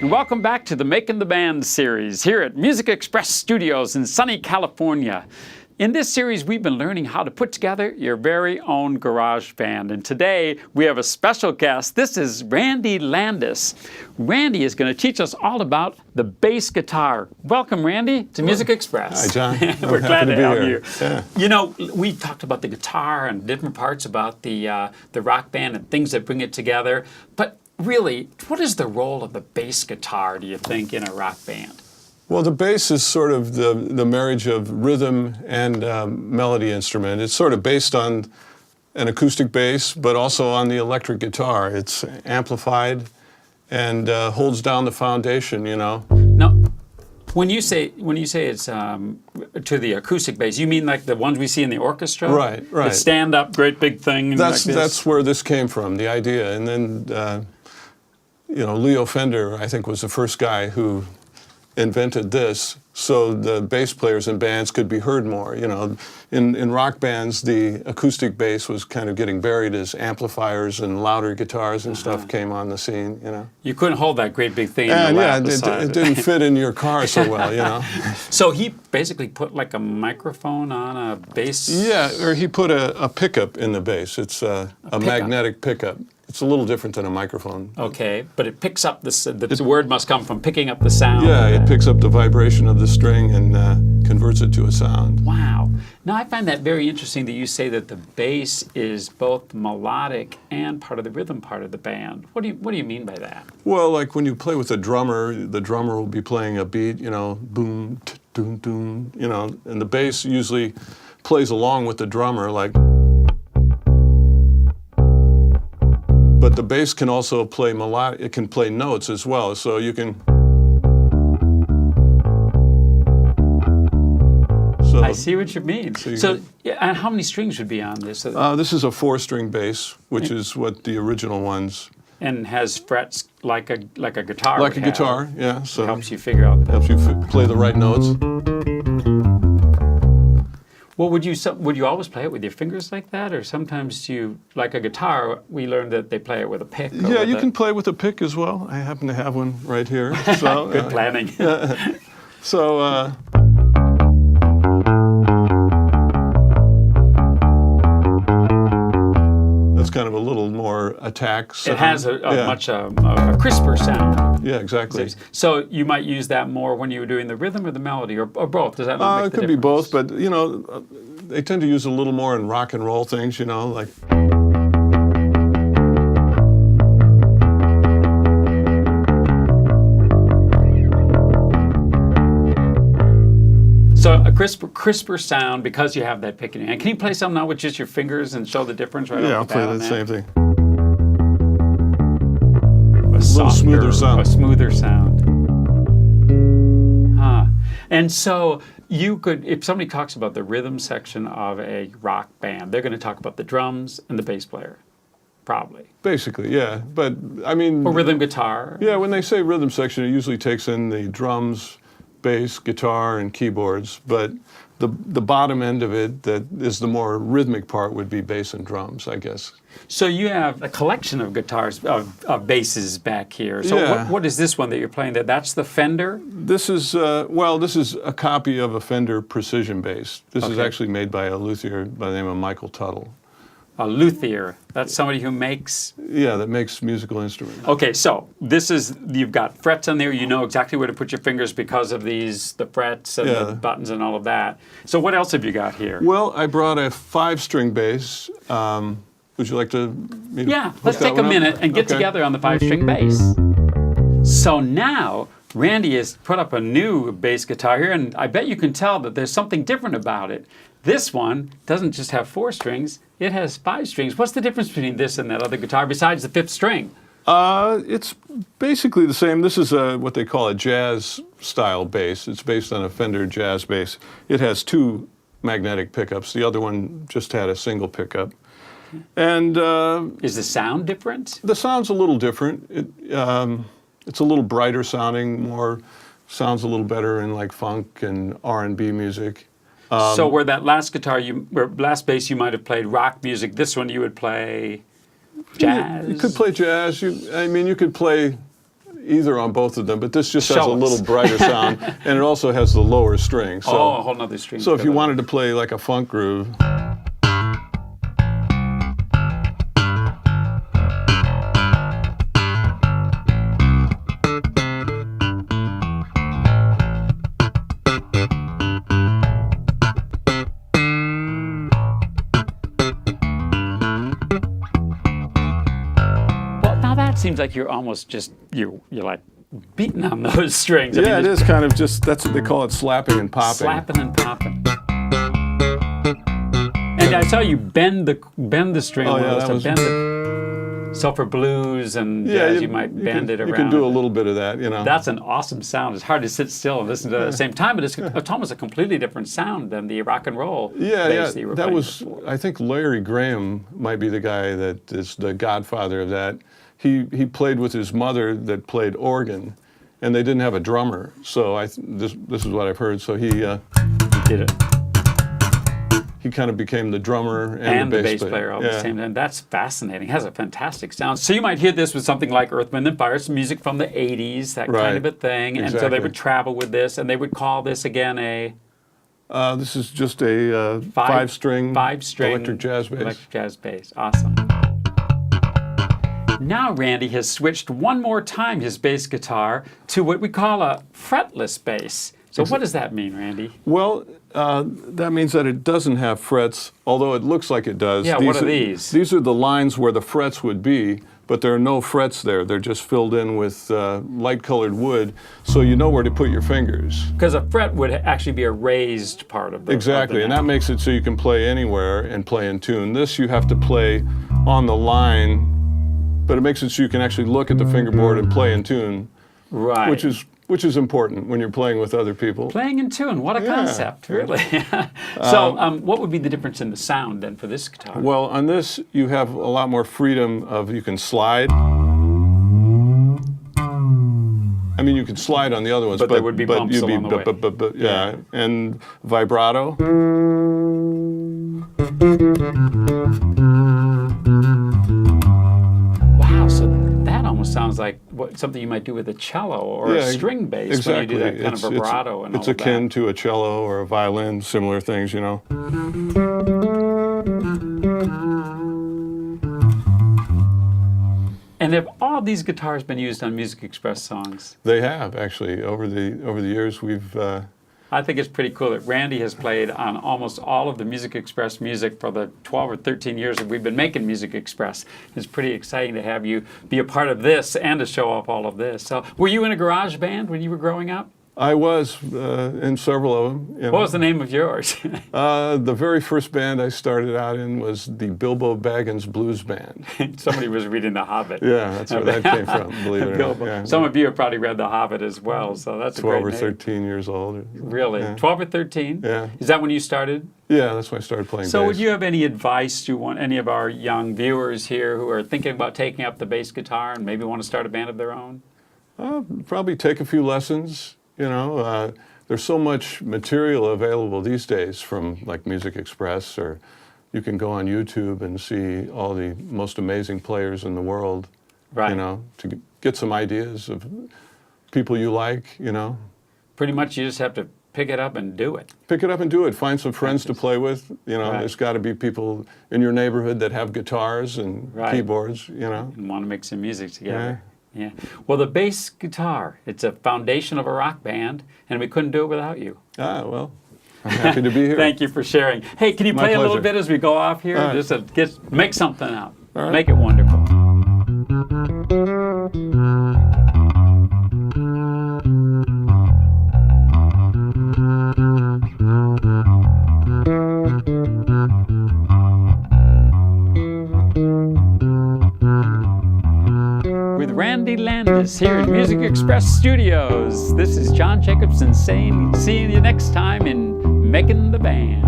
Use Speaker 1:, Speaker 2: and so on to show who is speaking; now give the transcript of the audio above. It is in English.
Speaker 1: and welcome back to the Making the Band series here at Music Express Studios in sunny California. In this series, we've been learning how to put together your very own garage band. And today, we have a special guest. This is Randy Landis. Randy is going to teach us all about the bass guitar. Welcome, Randy, to Music Express.
Speaker 2: Hi, John.
Speaker 1: We're glad to have you.
Speaker 2: Yeah.
Speaker 1: You know, we talked about the guitar and different parts about the rock band and things that bring it together. But really, what is the role of the bass guitar, do you think, in a rock band?
Speaker 2: Well, the bass is sort of the marriage of rhythm and melody instrument. It's sort of based on an acoustic bass, but also on the electric guitar. It's amplified and holds down the foundation, you know.
Speaker 1: Now, when you say it's to the acoustic bass, you mean like the ones we see in the orchestra?
Speaker 2: Right.
Speaker 1: The stand-up, great big thing.
Speaker 2: That's where this came from, the idea. And then, you know, Leo Fender, I think, was the first guy who invented this so the bass players in bands could be heard more. You know, in rock bands, the acoustic bass was kind of getting buried as amplifiers and louder guitars and stuff came on the scene, you know.
Speaker 1: You couldn't hold that great big thing
Speaker 2: And
Speaker 1: in your
Speaker 2: yeah,
Speaker 1: lap
Speaker 2: it didn't fit in your car so well, you know.
Speaker 1: So he basically put like a microphone on a bass?
Speaker 2: Yeah, or he put a pickup in the bass. It's a magnetic pickup. It's a little different than a microphone.
Speaker 1: Okay, but it picks up the word must come from picking up the sound.
Speaker 2: Yeah, it picks up the vibration of the string and converts it to a sound.
Speaker 1: Wow. Now I find that very interesting that you say that the bass is both melodic and part of the rhythm part of the band. What do you mean by that?
Speaker 2: Well, like when you play with the drummer will be playing a beat, you know, boom, doom, doom, you know, and the bass usually plays along with the drummer, like. But the bass can also play melodic. It can play notes as well, so you can. So,
Speaker 1: I see what you mean. And how many strings would be on this?
Speaker 2: This is a 4-string bass, which is what the original ones.
Speaker 1: And has frets like a guitar.
Speaker 2: Like a guitar, yeah. So
Speaker 1: it helps you figure out.
Speaker 2: Helps you play the right notes.
Speaker 1: Well, would you always play it with your fingers like that, or sometimes like a guitar? We learned that they play it with a pick.
Speaker 2: Yeah, you can play with a pick as well. I happen to have one right here. So,
Speaker 1: good planning.
Speaker 2: So. That's kind of a little more attack sound.
Speaker 1: It has a crisper sound.
Speaker 2: Yeah, exactly.
Speaker 1: So you might use that more when you were doing the rhythm or the melody, or both. Does that not make the difference?
Speaker 2: It could be both, but you know, they tend to use a little more in rock and roll things. You know, like.
Speaker 1: So a crisper sound because you have that picking. And can you play some now with just your fingers and show the difference right off the bat?
Speaker 2: Yeah, I'll play the same thing.
Speaker 1: A
Speaker 2: little smoother sound.
Speaker 1: A smoother sound. And so you could, if somebody talks about the rhythm section of a rock band, they're going to talk about the drums and the bass player, probably.
Speaker 2: Basically, yeah. But I mean.
Speaker 1: Or rhythm guitar.
Speaker 2: Yeah, when they say rhythm section, it usually takes in the drums, bass, guitar, and keyboards, but the bottom end of it, that is the more rhythmic part, would be bass and drums, I guess.
Speaker 1: So you have a collection of guitars, of basses back here. So
Speaker 2: yeah.
Speaker 1: what is this one that you're playing? That's the Fender?
Speaker 2: This is, this is a copy of a Fender Precision bass. This is actually made by a luthier by the name of Michael Tuttle.
Speaker 1: A luthier. That's somebody who makes...
Speaker 2: Yeah, that makes musical instruments.
Speaker 1: Okay, so you've got frets on there. You know exactly where to put your fingers because of the frets and the buttons and all of that. So what else have you got here?
Speaker 2: Well, I brought a 5-string bass. Would you like to...
Speaker 1: Yeah, let's take a minute and get together on the 5-string bass. So now, Randy has put up a new bass guitar here, and I bet you can tell that there's something different about it. This one doesn't just have 4 strings, it has 5 strings. What's the difference between this and that other guitar besides the 5th string?
Speaker 2: It's basically the same. This is what they call a jazz-style bass. It's based on a Fender jazz bass. It has 2 magnetic pickups. The other one just had a single pickup. And
Speaker 1: is the sound different?
Speaker 2: The sound's a little different. It's a little brighter sounding, sounds a little better in like funk and R&B music.
Speaker 1: So where that last last bass you might have played rock music, this one you would play jazz?
Speaker 2: You could play jazz. You could play either on both of them, but this just has
Speaker 1: Show
Speaker 2: a
Speaker 1: us.
Speaker 2: little brighter sound, and it also has the lower string. So,
Speaker 1: Oh, a whole nother string.
Speaker 2: so if you
Speaker 1: fiddle.
Speaker 2: wanted to play like a funk groove,
Speaker 1: Well, now that seems like you're almost just you're like beating on those strings. I
Speaker 2: yeah,
Speaker 1: mean,
Speaker 2: it is kind of just, that's what they call it, slapping and popping.
Speaker 1: slapping and popping. And I saw you bend the string.
Speaker 2: Oh,
Speaker 1: a
Speaker 2: yeah,
Speaker 1: little,
Speaker 2: that
Speaker 1: so
Speaker 2: was-
Speaker 1: bend it. So for blues and
Speaker 2: Yeah,
Speaker 1: jazz, you might bend it around.
Speaker 2: You can do a
Speaker 1: it.
Speaker 2: little bit of that, you know.
Speaker 1: That's an awesome sound. It's hard to sit still and listen to it at the same time, but it's almost a completely different sound than the rock and roll
Speaker 2: Yeah,
Speaker 1: bass that you were
Speaker 2: that
Speaker 1: playing
Speaker 2: was.
Speaker 1: before.
Speaker 2: I think Larry Graham might be the guy that is the godfather of that. He played with his mother that played organ, and they didn't have a drummer. So this is what I've heard. So he
Speaker 1: Did it.
Speaker 2: kind of became the drummer
Speaker 1: And
Speaker 2: the
Speaker 1: the bass player all at the
Speaker 2: Yeah.
Speaker 1: same time. That's fascinating. It has a fantastic sound. So you might hear this with something like Earth, Wind & Fire, some music from the 80s, that kind
Speaker 2: Right.
Speaker 1: of a thing. And so they
Speaker 2: Exactly.
Speaker 1: would travel with this, and they would call this again a
Speaker 2: This is just a five-string electric jazz bass.
Speaker 1: Electric jazz bass. Awesome. Now Randy has switched one more time his bass guitar to what we call a fretless bass. So what does that mean, Randy?
Speaker 2: Well, that means that it doesn't have frets, although it looks like it does.
Speaker 1: Yeah, what are these?
Speaker 2: These are the lines where the frets would be, but there are no frets there. They're just filled in with light-colored wood, so you know where to put your fingers.
Speaker 1: Because a fret would actually be a raised part of the
Speaker 2: Exactly, and that
Speaker 1: note.
Speaker 2: makes it so you can play anywhere and play in tune. This you have to play on the line, but it makes it so you can actually look at the fingerboard and play in tune,
Speaker 1: Right.
Speaker 2: which is important when you're playing with other people.
Speaker 1: Playing in tune. What a
Speaker 2: Yeah.
Speaker 1: concept, really. So what would be the difference in the sound then for this guitar?
Speaker 2: Well, on this, you have a lot more freedom you can slide. I mean, you could slide on the other ones,
Speaker 1: But there would be bumps
Speaker 2: you'd be,
Speaker 1: along the way.
Speaker 2: yeah, and vibrato.
Speaker 1: Wow, so that almost sounds like something you might do with a cello or a
Speaker 2: Yeah,
Speaker 1: string bass
Speaker 2: exactly.
Speaker 1: when you do that kind of vibrato and
Speaker 2: it's
Speaker 1: all of
Speaker 2: akin
Speaker 1: that.
Speaker 2: to a cello or a violin, similar things, you know.
Speaker 1: And have all these guitars been used on Music Express songs?
Speaker 2: They have actually over the years. We've
Speaker 1: I think it's pretty cool that Randy has played on almost all of the Music Express music for the 12 or 13 years that we've been making Music Express. It's pretty exciting to have you be a part of this and to show off all of this. So, were you in a garage band when you were growing up?
Speaker 2: I was in several of them. You know.
Speaker 1: What was the name of yours?
Speaker 2: The very first band I started out in was the Bilbo Baggins Blues Band.
Speaker 1: Somebody was reading The Hobbit.
Speaker 2: Yeah, that's where that came from, believe it or not.
Speaker 1: Bilbo.
Speaker 2: Yeah.
Speaker 1: Some of you have probably read The Hobbit as well, so that's a
Speaker 2: 12
Speaker 1: great
Speaker 2: or
Speaker 1: name.
Speaker 2: 13 years old.
Speaker 1: Really?
Speaker 2: Yeah.
Speaker 1: 12 or 13?
Speaker 2: Yeah.
Speaker 1: Is that when you started?
Speaker 2: Yeah, that's when I started playing
Speaker 1: So
Speaker 2: bass.
Speaker 1: would you have any advice to any of our young viewers here who are thinking about taking up the bass guitar and maybe want to start a band of their own?
Speaker 2: Probably take a few lessons, you know. There's so much material available these days from like Music Express, or you can go on YouTube and see all the most amazing players in the world,
Speaker 1: Right.
Speaker 2: you know, to get some ideas of people you like, you know.
Speaker 1: Pretty much you just have to pick it up and do it.
Speaker 2: Pick it up and do it. Find some friends to play with. You know,
Speaker 1: Right.
Speaker 2: there's got to be people in your neighborhood that have guitars and
Speaker 1: Right.
Speaker 2: keyboards, you know.
Speaker 1: And want to make some music together. Yeah. Well, the bass guitar, it's a foundation of a rock band, and we couldn't do it without you.
Speaker 2: Well, I'm happy to be here.
Speaker 1: Thank you for sharing. Hey, can you
Speaker 2: My
Speaker 1: play a little
Speaker 2: pleasure.
Speaker 1: bit as we go off here?
Speaker 2: All right.
Speaker 1: Just to make something up.
Speaker 2: All right.
Speaker 1: Make it wonderful. With Randy Landis here at Music Express Studios. This is John Jacobson saying, seeing you next time in Making the Band.